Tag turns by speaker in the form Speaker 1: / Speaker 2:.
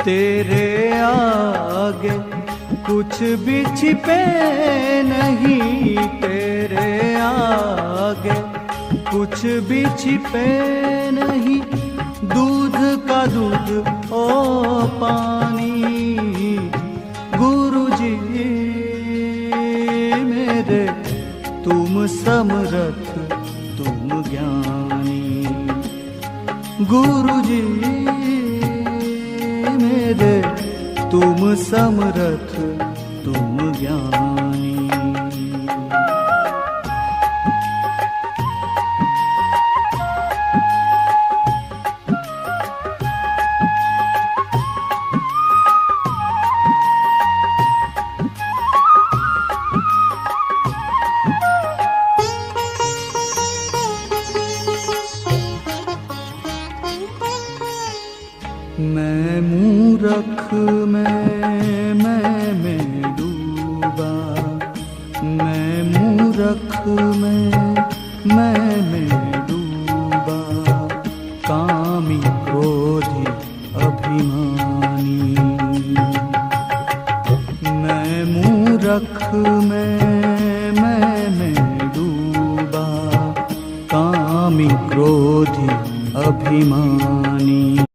Speaker 1: तेरे आगे कुछ भी छिपे नहीं, तेरे आगे कुछ भी छिपे नहीं। दूध का दूध ओ पानी, गुरुजी मेरे तुम समरथ तुम ज्ञानी। गुरुजी मेरे तुम समरथ तुम ज्ञानी। मैं मूरख मैं डूबा, मैं मूरख मैं डूबा। कामी क्रोधी अभिमानी, मैं मूरख मैं डूबा। कामी क्रोधी अभिमानी।